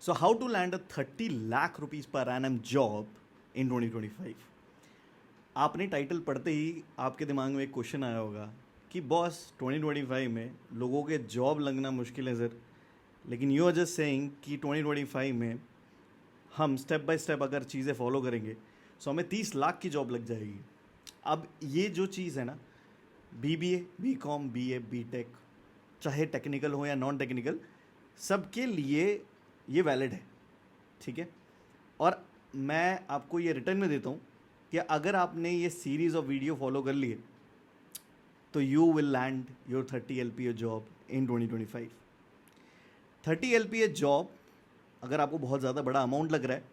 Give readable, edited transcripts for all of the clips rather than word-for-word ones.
So, how to land a 30 lakh rupees per annum job in 2025? आपने title पढ़ते ही आपके दिमाग में एक क्वेश्चन आया होगा कि बॉस 2025 में लोगों के जॉब लगना मुश्किल है सर, लेकिन यू आर जस्ट सेइंग कि 2025 में हम स्टेप बाय स्टेप अगर चीज़ें फॉलो करेंगे सो हमें 30 लाख की जॉब लग जाएगी। अब ये जो चीज़ है ना, BBA, BCom, BA, BTech, चाहे टेक्निकल हो या नॉन टेक्निकल, सबके लिए ये वैलिड है, ठीक है। और मैं आपको ये रिटर्न में देता हूँ कि अगर आपने ये सीरीज़ ऑफ वीडियो फॉलो कर लिए तो you will land your 30 LPA job in 2025। 30 LPA job अगर आपको बहुत ज़्यादा बड़ा अमाउंट लग रहा है,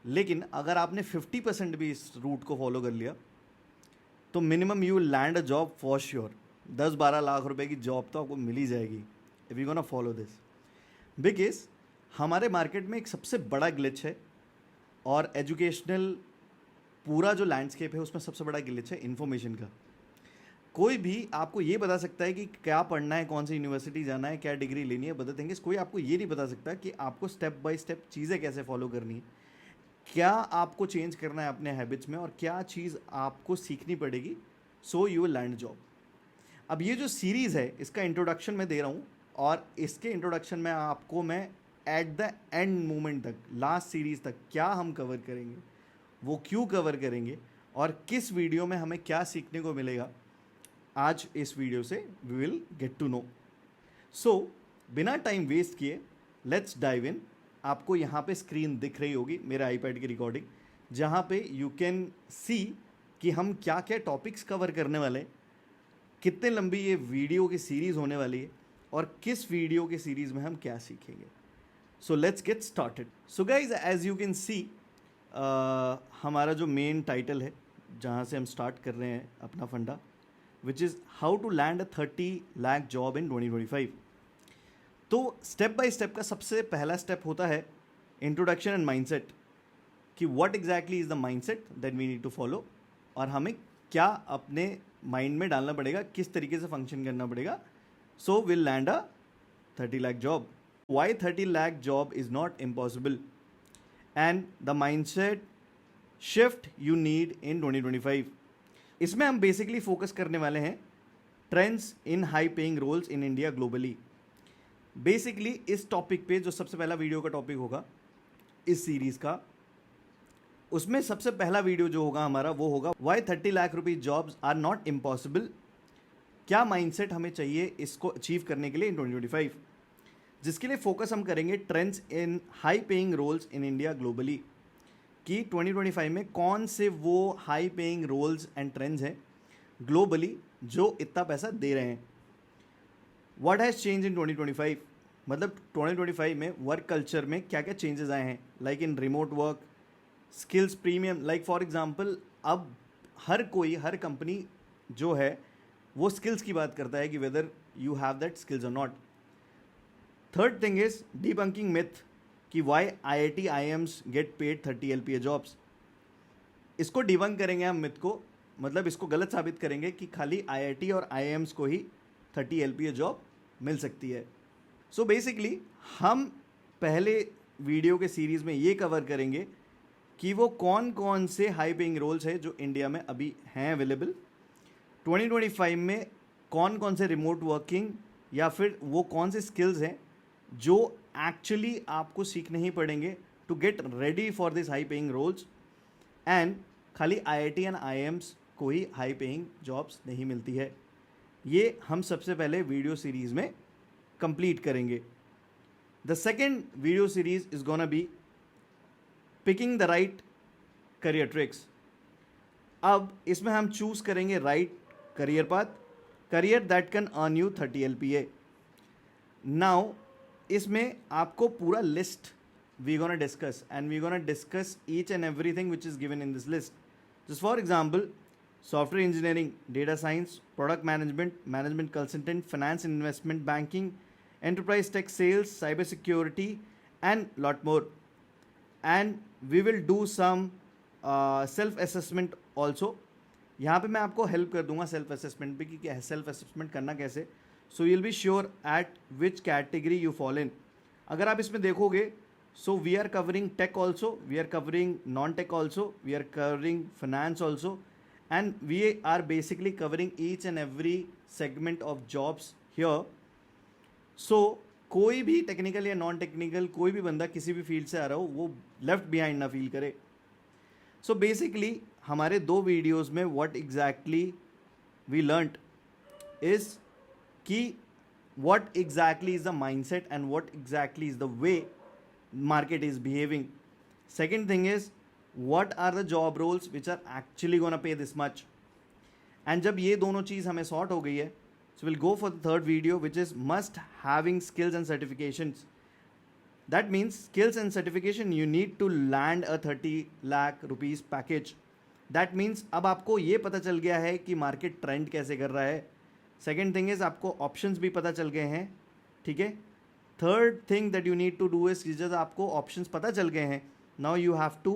लेकिन अगर आपने 50% भी इस रूट को फॉलो कर लिया तो minimum you will land a job for sure. 10-12 lakh रुपए की जॉब तो आपको मिल ही जाएगी if you gonna follow this. Because हमारे मार्केट में एक सबसे बड़ा ग्लिच है, और एजुकेशनल पूरा जो लैंडस्केप है उसमें सबसे बड़ा ग्लिच है इन्फॉर्मेशन का। कोई भी आपको ये बता सकता है कि क्या पढ़ना है, कौन सी यूनिवर्सिटी जाना है, क्या डिग्री लेनी है, बदल देंगे। कोई आपको ये नहीं बता सकता कि आपको स्टेप बाय स्टेप चीज़ें कैसे फॉलो करनी है, क्या आपको चेंज करना है अपने हैबिट्स में, और क्या चीज़ आपको सीखनी पड़ेगी so you will land job. अब ये जो सीरीज़ है इसका इंट्रोडक्शन मैं दे रहा हूँ, और इसके इंट्रोडक्शन में आपको मैं एट द एंड मोमेंट तक, लास्ट सीरीज़ तक क्या हम कवर करेंगे, वो क्यों कवर करेंगे, और किस वीडियो में हमें क्या सीखने को मिलेगा, आज इस वीडियो से we will get to know. So बिना टाइम वेस्ट किए लेट्स डाइव इन। आपको यहाँ पे स्क्रीन दिख रही होगी मेरे आईपैड की रिकॉर्डिंग, जहाँ पे यू कैन सी कि हम क्या क्या टॉपिक्स कवर करने वाले हैं, कितने लंबी ये वीडियो की सीरीज़ होने वाली है, और किस वीडियो की सीरीज़ में हम क्या सीखेंगे। So let's get started. So guys, as you can see हमारा जो मेन टाइटल है जहाँ से हम स्टार्ट कर रहे हैं अपना फंडा, which is how to land a 30 lakh job in 2025। तो स्टेप बाय स्टेप का सबसे पहला स्टेप होता है इंट्रोडक्शन एंड माइंडसेट, कि what exactly is the mindset that we need to follow, और हमें क्या अपने माइंड में डालना पड़ेगा, किस तरीके से फंक्शन करना पड़ेगा, so will land a 30 lakh job. Why 30 lakh job is not impossible, and the mindset shift you need in 2025. इसमें हम बेसिकली फोकस करने वाले हैं trends in high paying roles in India globally. Basically इस topic पे जो सबसे पहला वीडियो का टॉपिक होगा इस सीरीज़ का, उसमें सबसे पहला वीडियो जो होगा हमारा वो होगा why 30 lakh rupees jobs are not impossible. क्या माइंडसेट हमें चाहिए इसको अचीव करने के लिए इन 2025, जिसके लिए फोकस हम करेंगे trends in high paying roles in India globally, कि 2025 में कौन से वो high paying roles and trends हैं ग्लोबली जो इतना पैसा दे रहे हैं। व्हाट हैज़ चेंज इन 2025, मतलब 2025 में वर्क कल्चर में क्या क्या चेंजेस आए हैं, like in remote work, skills premium. Like for example अब हर कंपनी जो है वो स्किल्स की बात करता है कि whether you have that skills और not. Third thing is debunking myth, कि why IIT IIMs get paid 30 LPA jobs. इसको डिबंक करेंगे हम मिथ को, मतलब इसको गलत साबित करेंगे कि खाली IIT और IIMs को ही 30 LPA जॉब मिल सकती है। सो बेसिकली हम पहले वीडियो के सीरीज़ में ये कवर करेंगे कि वो कौन कौन से हाई पेइंग रोल्स हैं जो इंडिया में अभी हैं अवेलेबल। 2025 में कौन कौन से रिमोट वर्किंग या फिर वो कौन से स्किल्स हैं जो एक्चुअली आपको सीखने ही पड़ेंगे to get ready for this high paying roles, and खाली IIT एंड IIMs को ही हाई पेइंग जॉब्स नहीं मिलती है। ये हम सबसे पहले वीडियो सीरीज़ में कंप्लीट करेंगे। The second video series is gonna be picking the right career tricks. अब इसमें हम चूज करेंगे right career path, career that can earn you 30 LPA। Now इसमें आपको पूरा list we gonna discuss, and we gonna discuss each and everything which is given in this list. Just for example, software engineering, data science, product management, management consultant, finance and investment banking, enterprise tech sales, cyber security, and lot more. And we will do some self assessment also. यहाँ पे मैं आपको help कर दूंगा self assessment पे कि क्या self assessment करना कैसे। So you will be sure at which category you fall in. अगर आप इसमें देखोगे So we are covering tech also, we are covering non-tech also, we are covering finance also, and we are basically covering each and every segment of jobs here. So कोई भी technical या non technical कोई भी बंदा किसी भी field से आ रहा हो वो लेफ्ट बिहाइंड ना फील करे. सो बेसिकली हमारे दो वीडियोस में what exactly we learned is कि what exactly is the mindset and what exactly is the way market is behaving. Second thing is what are the job roles which are actually gonna pay this much. And जब ये दोनों चीज़ हमें sort हो गई है, so we'll go for the third video which is must having skills and certifications. That means skills and certification you need to land a 30 lakh rupees package. That means अब आपको ये पता चल गया है कि मार्केट ट्रेंड कैसे कर रहा है. सेकेंड थिंग इज आपको ऑप्शंस भी पता चल गए हैं, ठीक है. Third thing that you need to do is जब आपको ऑप्शंस पता चल गए हैं, now you have to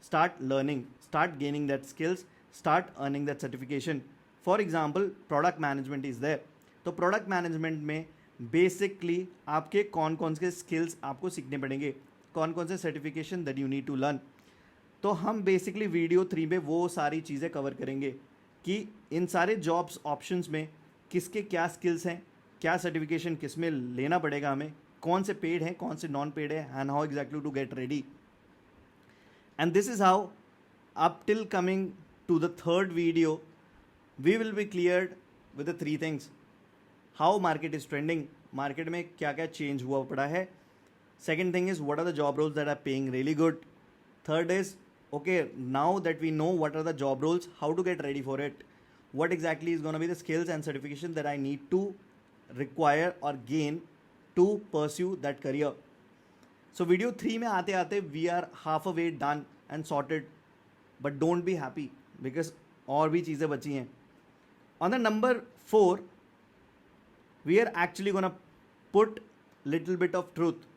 start learning, start gaining that skills, start earning that certification. For example product management is there. तो प्रोडक्ट मैनेजमेंट में basically आपके कौन कौन से स्किल्स आपको सीखने पड़ेंगे, कौन कौन से certification that you need to learn. तो हम बेसिकली वीडियो 3 में वो सारी चीज़ें कवर करेंगे कि इन सारे जॉब्स ऑप्शंस में किसके क्या स्किल्स हैं, क्या सर्टिफिकेशन किस में लेना पड़ेगा हमें, कौन से पेड हैं कौन से नॉन पेड है, and how exactly to get ready. And this is how up till coming to the third video we will be cleared with the 3 things. How market is trending, market में क्या क्या change हुआ पड़ा है. Second thing is what are the job roles that are paying really good. Third is okay, now that we know what are the job roles, how to get ready for it, what exactly is going to be the skills and certification that I need to require or gain to pursue that career. So video 3 में आते आते we are half a way done and sorted, but don't be happy because और भी चीज़ें बची हैं. On the number 4 we are actually going to put little bit of truth.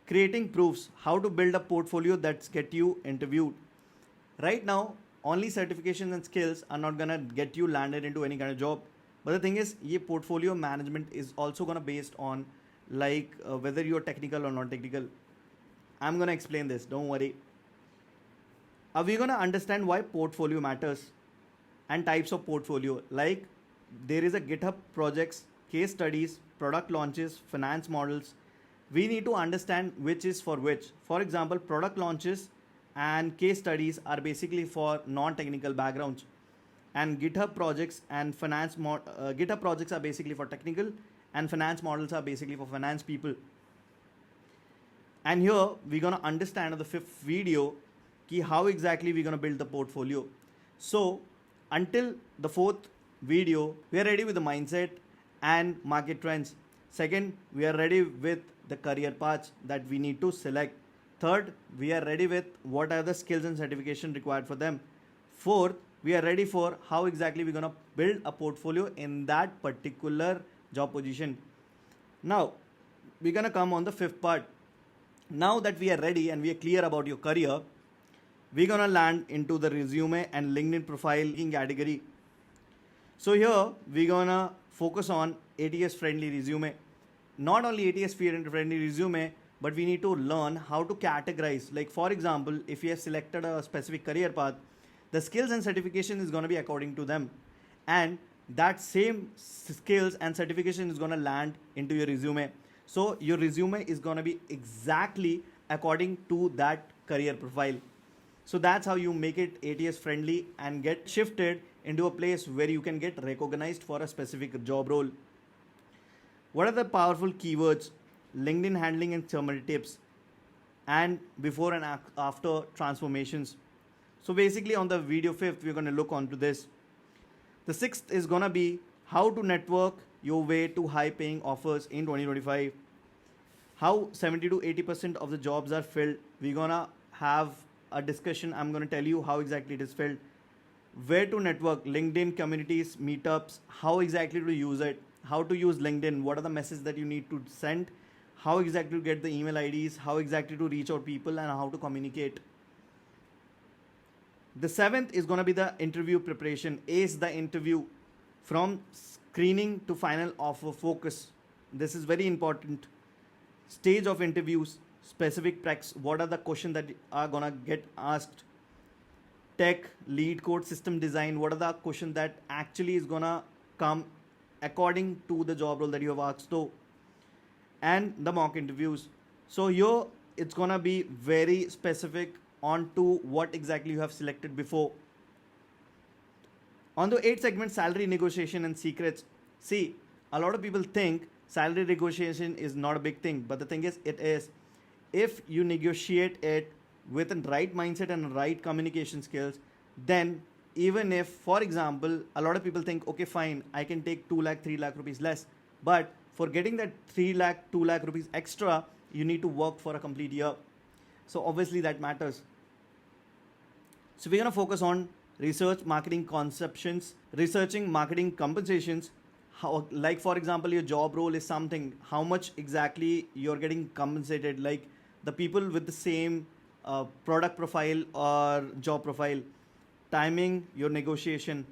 Creating proofs, how to build a portfolio that's get you interviewed. Right now, only certifications and skills are not gonna get you landed into any kind of job. But the thing is, ये portfolio management is also gonna based on like whether you're technical or not technical. I'm gonna explain this. Don't worry. We're gonna understand why portfolio matters and types of portfolio. Like there is a GitHub projects, case studies, product launches, finance models. We need to understand which is for which. For example, product launches and case studies are basically for non-technical backgrounds, and GitHub projects and GitHub projects are basically for technical, and finance models are basically for finance people. And here we're gonna understand in the 5th video ki how exactly we're gonna build the portfolio. So until the 4th video, we are ready with the mindset and market trends. Second, we are ready with the career paths that we need to select. Third, we are ready with what are the skills and certification required for them. Fourth, we are ready for how exactly we're going to build a portfolio in that particular job position. Now, we're going to come on the 5th part. Now that we are ready and we are clear about your career, we're going to land into the resume and LinkedIn profile category. So here, we're going to focus on ATS friendly resume. Not only ATS friendly resume, but we need to learn how to categorize. Like for example, if you have selected a specific career path, the skills and certification is going to be according to them, and that same skills and certification is going to land into your resume. So your resume is going to be exactly according to that career profile. So that's how you make it ATS friendly and get shifted into a place where you can get recognized for a specific job role. What are the powerful keywords, LinkedIn handling and summary tips, and before and after transformations. So basically on the video 5th, we're going to look onto this. The 6th is going to be how to network your way to high paying offers in 2025. How 70 to 80% of the jobs are filled. We're going to have a discussion. I'm going to tell you how exactly it is filled. Where to network, LinkedIn communities, meetups, how exactly to use it. How to use LinkedIn, what are the messages that you need to send, how exactly to get the email IDs, how exactly to reach out people, and how to communicate. The 7th is going to be the interview preparation. Ace the interview from screening to final offer focus. This is very important. Stage of interviews, specific practice, what are the questions that are gonna get asked, tech, lead code, system design, what are the questions that actually is gonna come according to the job role that you have asked to, and the mock interviews. So here it's gonna be very specific on to what exactly you have selected before. On the 8th segment, salary negotiation and secrets. See, a lot of people think salary negotiation is not a big thing, but the thing is, it is. If you negotiate it with a right mindset and right communication skills, then even if, for example, a lot of people think, okay, fine, I can take 2 lakh, 3 lakh rupees less, but for getting that 3 lakh, 2 lakh rupees extra, you need to work for a complete year. So obviously that matters. So we're going to focus on research marketing conceptions, researching marketing compensations. How, like for example, your job role is something, how much exactly you're getting compensated, like the people with the same product profile or job profile, timing, your negotiation,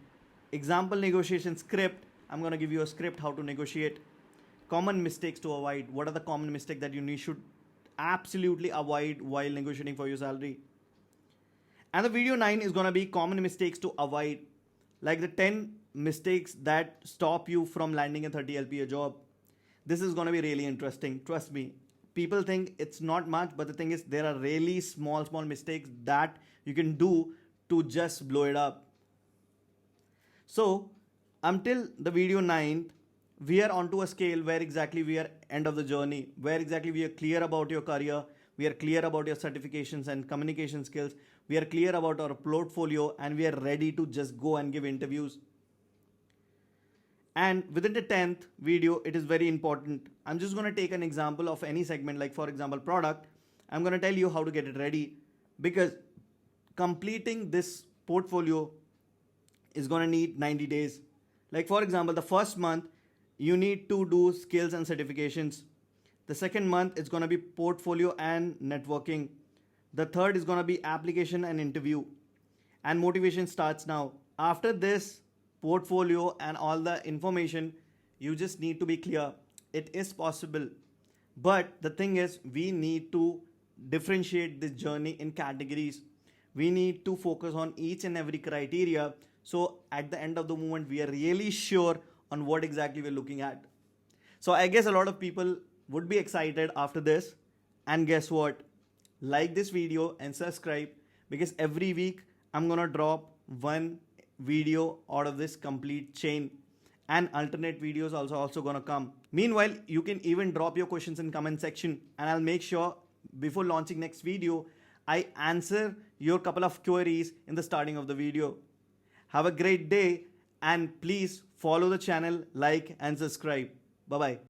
example negotiation script. I'm going to give you a script how to negotiate. Common mistakes to avoid. What are the common mistakes that you should absolutely avoid while negotiating for your salary? And the video 9 is going to be common mistakes to avoid, like the 10 mistakes that stop you from landing a 30 LPA job. This is going to be really interesting. Trust me. People think it's not much, but the thing is, there are really small mistakes that you can do to just blow it up. So until the video 9, we are onto a scale where exactly we are end of the journey, where exactly we are clear about your career, we are clear about your certifications and communication skills, we are clear about our portfolio, and we are ready to just go and give interviews. And within the 10th video, it is very important. I'm just going to take an example of any segment, like for example, product. I'm going to tell you how to get it ready, because completing this portfolio is going to need 90 days. Like for example, the first month, you need to do skills and certifications. The second month, it's going to be portfolio and networking. The third is going to be application and interview. And motivation starts now. After this portfolio and all the information, you just need to be clear. It is possible. But the thing is, we need to differentiate this journey in categories. We need to focus on each and every criteria. So at the end of the moment, we are really sure on what exactly we're looking at. So I guess a lot of people would be excited after this. And guess what? Like this video and subscribe, because every week I'm gonna drop one video out of this complete chain, and alternate videos also gonna come. Meanwhile, you can even drop your questions in comment section, and I'll make sure before launching next video, I answer your couple of queries in the starting of the video. Have a great day, and please follow the channel, like and subscribe. Bye bye.